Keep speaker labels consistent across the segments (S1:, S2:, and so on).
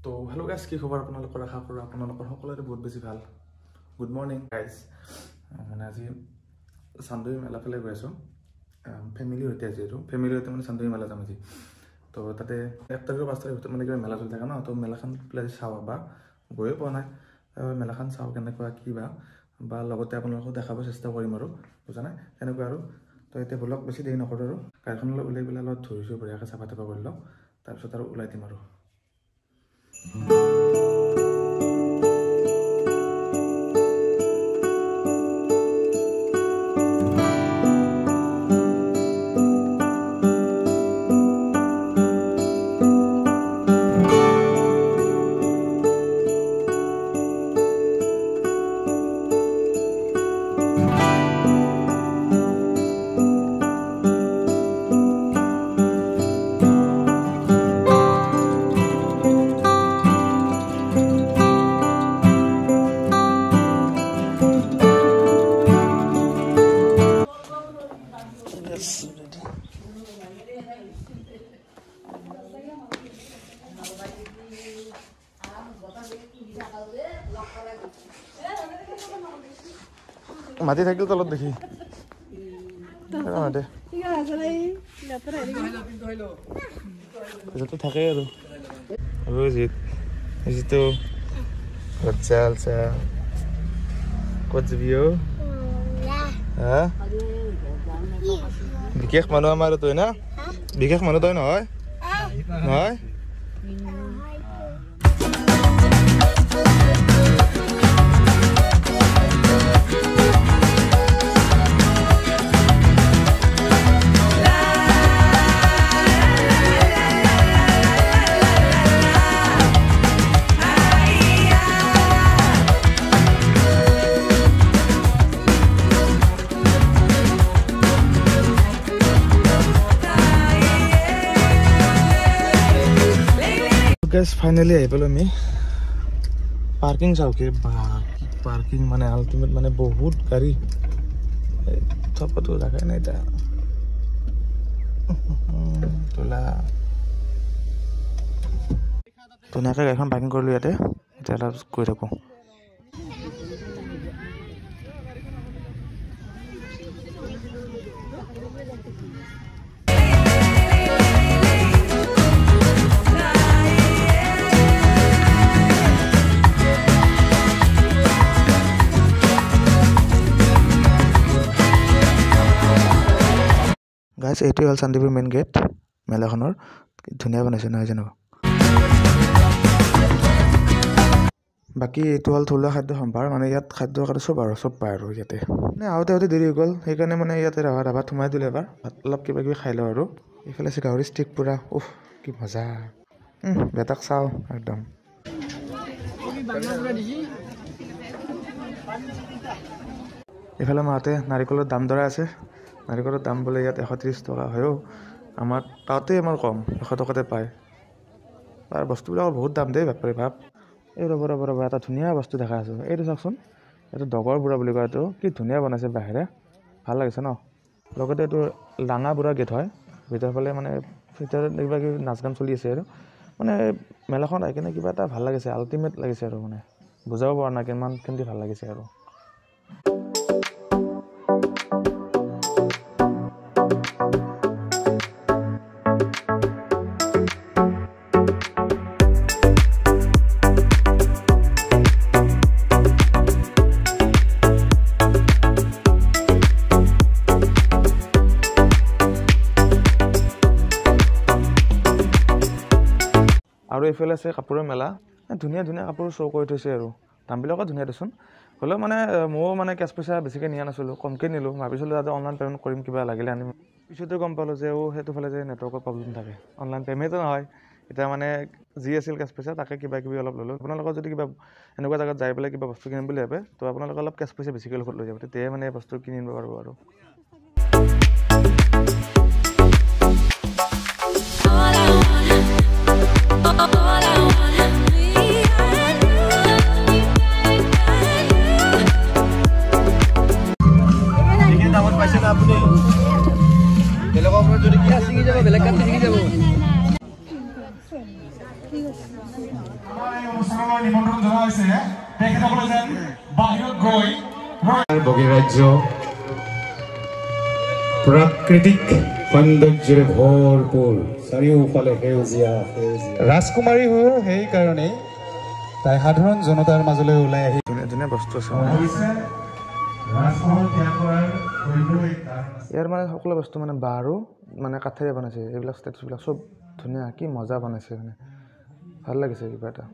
S1: তো hello' guys, কি খবৰ আপোনালোকৰ? আশা কৰোঁ আপোনালোকৰ সকলোৰে বহুত বেছি ভাল। Good morning guys. মানে আজি চান্দুবি মেলা ফালে গৈ আছোঁ ফেমিলিৰ সৈতে। আজি এইটো ফেমিলিৰ সৈতে মানে চান্দুবি মেলা যাম আজি। তো তাতে 1 তাৰিখৰ 5 তাৰিখৰ ভিতৰত মানে কিবা মেলা চলি থাকে ন, তো মেলাখন প্লেজ চাওঁ বা গৈয়ে পোৱা নাই। মেলাখন চাওঁ কেনেকুৱা কি বা লগতে আপোনালোকক দেখাব চেষ্টা কৰিম আৰু বুজা নাই তেনেকুৱা আৰু। তো এতিয়া ব্লগ বেছি দেৰি নকৰোঁ আৰু গাড়ীখনলৈ ওলাই পেলাই অলপ ধৰিছোঁ বঢ়িয়াকৈ চাফা তাফা কৰি লওঁ, তাৰপিছত আৰু ওলাই দিম আৰু। মাটি থাকিল তলত দেখি থাকে আৰু যিটো ক'ত যাবি অ? বিশেষ মানুহ আমাৰ তই না, বিশেষ মানুহ তই নহয় নহয়। ফাইনেলি আহি পালো আমি পাৰ্কিং চাওঁ কি পাৰ্কিং মানে আল্টিমেট মানে বহুত গাড়ী থপতো দেখাই নাই এতিয়া তোলা ধুনীয়াকৈ গাড়ীখন পাৰ্কিং কৰিলোঁ ইয়াতে। এতিয়া অলপ গৈ থাকোঁ। গাইজ, এইটোৱে হ'ল চান্দুবিৰ মেইন গেট মেলাখনৰ। ধুনীয়া বনাইছে নহয় জানো। বাকী এইটো হ'ল থলুৱা খাদ্য সম্ভাৰ, মানে ইয়াত খাদ্যৰ কাৰণে চব পায় আৰু ইয়াতে। মানে আহোঁতে দেৰি হৈ গ'ল, সেইকাৰণে মানে ইয়াতে ধাবাত সোমাই দিলোঁ এবাৰ। ভাত অলপ কিবা কিবি খাই লওঁ আৰু। এইফালে আছে গাহৰি ষ্টিক পুৰা, কি মজা। বেটাক চাওঁ একদম। এইফালে মাহঁতে নাৰিকলৰ দাম দৰা আছে। নাৰিকলৰ দাম বোলে ইয়াত 130 টকা হয়ও, আমাৰ তাতে আমাৰ কম 100 টকাতে পায়। তাৰ বস্তুবিলাকৰ বহুত দাম দেই, বাপৰে ভাব। এই ৰ'ব এটা ধুনীয়া বস্তু দেখা আছোঁ। এইটো চাওকচোন, এইটো ডগৰ বুঢ়া বুলি কয়। এইটো কি ধুনীয়া বনাইছে বাহিৰে, ভাল লাগিছে ন। লগতে এইটো ডাঙা বুঢ়া গেট হয়। ভিতৰৰ ফালে মানে ভিতৰত কিবা কিবি নাচ গান চলি আছে আৰু মানে মেলাখন আহি কিনে কিবা এটা ভাল লাগিছে, আল্টিমেট লাগিছে আৰু মানে বুজাব পৰা নাই কিমানখিনি ভাল লাগিছে আৰু। আৰু এইফালে আছে কাপোৰৰ মেলা। ধুনীয়া ধুনীয়া কাপোৰ শ্ব' কৰি থৈছে আৰু দামবিলাকো ধুনীয়া দেচোন। হ'লেও মানে ময়ো মানে কেছ পইচা বেছিকৈ নিয়া নাছিলোঁ, কমকৈ নিলোঁ। ভাবিছিলোঁ যাতে অনলাইন পে'মেণ্ট কৰিম, কিবা লাগিলে আনিম। পিছতে গম পালোঁ যে সেইটো ফালে যে নেটৱৰ্কৰ প্ৰব্লেম থাকে, অনলাইন পে'মেণ্টো নহয়। এতিয়া মানে যি আছিল কেছ পইচা তাকে কিবা কিবি অলপ ল'লোঁ। আপোনালোকৰ যদি কিবা এনেকুৱা জেগাত যাই পেলাই কিবা বস্তু কিনিম বুলি ভাবে, তো আপোনালোকে অলপ কেছ পইচা বেছিকৈ লগত লৈ যাব, তেতিয়াহে মানে বস্তু কিনিব পাৰিব আৰু।
S2: বেলেগৰ পৰা যদি কি ছিঙি যাব, বেলেগ কাটি ছিঙি যাব। আমাৰ এই অনুষ্ঠানৰ নিমন্ত্ৰণ জনাইছে তেখেতসকলে যেন বাহিৰত গৈ বগীৰাজ্য প্ৰাকৃতিক সৌন্দৰ্যৰে ভৰপূৰ চাৰিওফালে সেউজীয়া ৰাজকুমাৰী হৈও সেইকাৰণে তাই সাধাৰণ জনতাৰ মাজলৈ ওলাই আহি
S1: ধুনীয়া বস্তু আছে ইয়াৰ মানে সকলো বস্তু মানে বাঁহৰো মানে কাঠেৰে বনাইছে এইবিলাক ষ্টেচুবিলাক চব ধুনীয়া কি মজা বনাইছে মানে ভাল লাগিছে কিবা এটা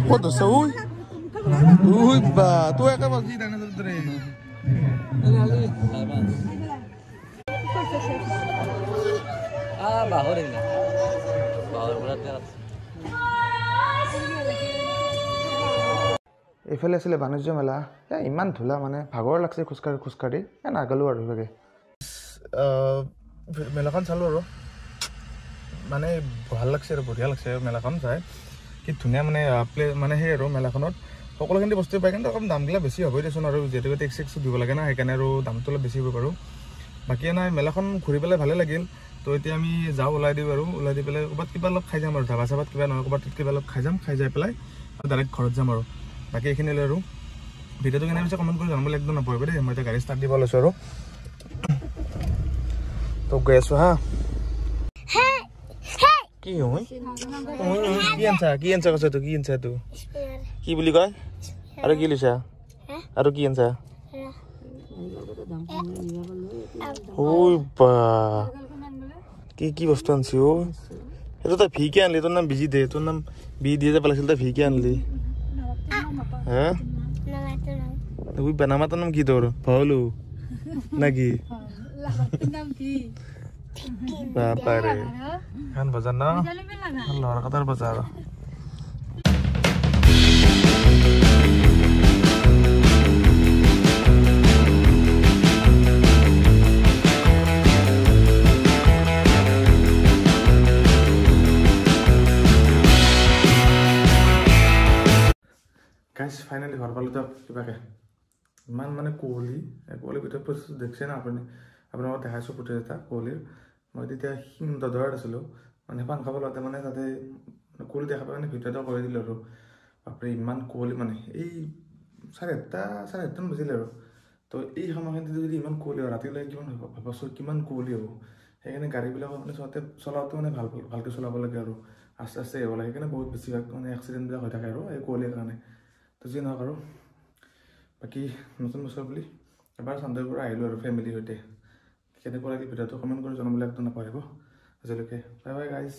S1: ক'ত আছে তই একে বাজি দৰে এইফালে আছিলে বাণিজ্য মেলা ইমান ধূলা মানে ভাগৰ লাগছে খোজকাঢ়ি নাগালোঁ আৰু সেইভাগে মেলাখন চালোঁ আৰু মানে ভাল লাগছে আৰু বঢ়িয়া লাগছে মেলাখন চাই কি ধুনীয়া মানে মানে সেই আৰু মেলাখনত সকলোখিনি বস্তু পায় কিন্তু অকণ দামবিলাক বেছি হ'বই দেচোন আৰু যিহেতুকে টেক্স দিব লাগে না সেইকাৰণে আৰু দামটো অলপ বেছি হ'ব পাৰোঁ বাকী নাই মেলাখন ঘূৰি পেলাই ভালে লাগিল তো এতিয়া আমি যাওঁ ওলাই দিওঁ আৰু ওলাই দি পেলাই ক'ৰবাত কিবা অলপ খাই যাম আৰু ধাবা চাবাত কিবা নহয় ক'ৰবাত কিবা অলপ খাই যাই পেলাই আৰু ডাইৰেক্ট ঘৰত যাম আৰু বাকী এইখিনি লৈ আৰু ভিডিঅ'টো কেনে পিছে কমেণ্ট কৰি জনাবলৈ একদম নপৰিব দেই মই এতিয়া গাড়ী ষ্টাৰ্ট দিব লৈছোঁ আৰু তো গৈ আছোঁ হা কি হয় কি আনছা কৈছা তো কি আনছা তো কি বুলি কয় আৰু কি লৈছা আৰু কি আনছা কি বস্তু আনছি এইটো তই ভিকে আনলি তোৰ নাম বিজি দে তোৰ নাম বি দিয়ে যে পেলাইছিল তই ভিকে আনলি হা বেনামাটোৰ নাম কি তোৰ ভলো নাকি বাপাৰে এখন বজাৰ ন লৰা কটাৰ বজাৰ গাইজ ফাইনেলি ঘৰ পালোঁ তো কিবাকে ইমান মানে কুঁৱলীৰ ভিতৰত প্ৰচেছ দেখিছে না আপোনালোকক দেখাইছোঁ ফুটেজ এটা কুঁৱলীৰ মই তেতিয়া দদৰাত আছিলোঁ মানে পান খাব লওঁতে মানে তাতে কুঁৱলী দেখা পাই মানে ভিডিঅ' কৰি দিলোঁ আৰু বাপৰে ইমান কুঁৱলী মানে এই চাৰে আঠটামান বাজিলে আৰু তো এই সময়খিনিত যদি ইমান কুঁৱলী হয় ৰাতিলৈ কিমান ভাবছোঁ কিমান কুঁৱলী হ'ব সেইকাৰণে গাড়ীবিলাকৰ মানে চলাওঁতে মানে ভালকৈ চলাব লাগে আৰু আস্তে আস্তে আহিব লাগে সেইকাৰণে বহুত বেছিভাগ মানে এক্সিডেণ্টবিলাক হৈ থাকে আৰু এই কুঁৱলীৰ কাৰণে তো যি নহওক আৰু বাকী নতুন বছৰ বুলি এবাৰ চান্দৈৰ পৰা আহিলোঁ আৰু ফেমিলিৰ সৈতে কেনেকুৱা লাগিল ভিডিঅ'টো কমেণ্ট কৰি জনাবলৈ একদম নাপাহৰিব আজিলৈকে বাই বাই গাইজ